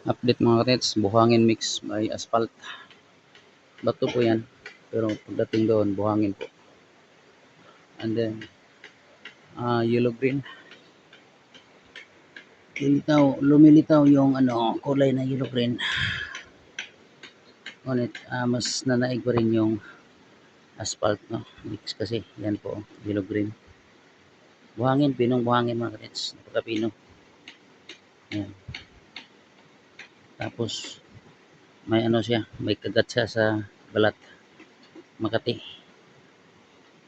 Update mga katits, buhangin mix by asphalt. Bato po yan. Pero pagdating doon, buhangin po. And then, yellow green. Lumilitaw yung kulay na yellow green. Ngunit mas nanaig pa rin yung asphalt, no? Mix kasi. Yan po, yellow green. Buhangin, pinong buhangin mga katits. Napaka-pino. Yan. Tapos, may siya, may kagat siya sa balat. Makati.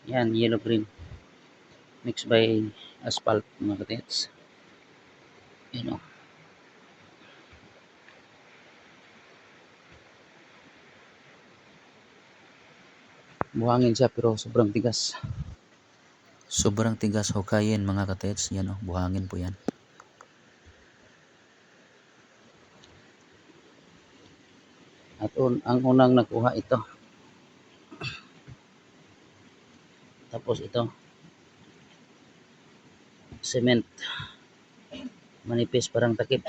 Yan, yellow green. Mixed by asphalt mga katits. Yan o. Buhangin siya pero sobrang tigas. Sobrang tigas hukayin mga katits. Yan o, buhangin po yan. At ang unang nakuha ito. Tapos ito. Cement. Manipis parang takip.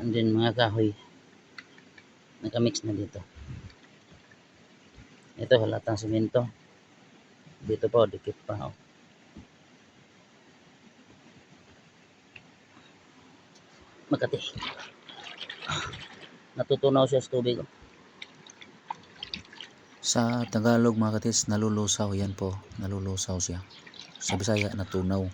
And then mga kahoy. Nakamix na dito. Ito halatang semento. Dito pa, dikit pa. Oh. Makati. Natutunaw siya sa tubig. Sa Tagalog mga katis, nalulusaw. Yan po, nalulusaw siya. Sa Bisaya, natunaw.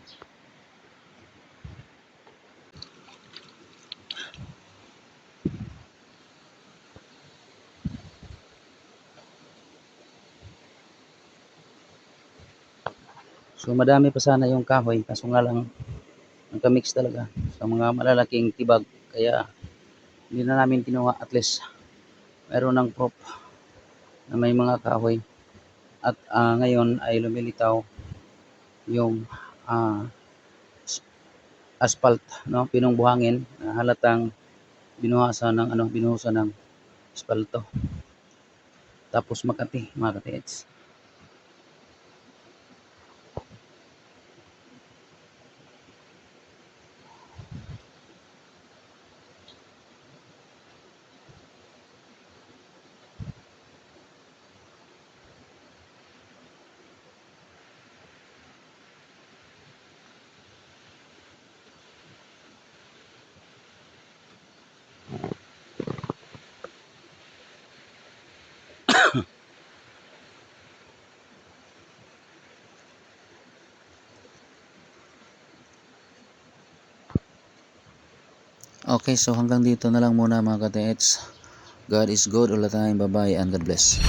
So madami pa sana yung kahoy, kaso nga lang nagka-mix talaga sa mga malalaking tibag, kaya hindi na namin kinuha. At least mayroon ng proof na may mga kahoy. At ngayon ay lumilitaw yung asphalt, no, pinong buhangin na halatang binuhusan ng asfalto. Tapos Makati, mga katits. Okay, so hanggang dito na lang muna mga katits. God is good all the time. Bye-bye and God bless.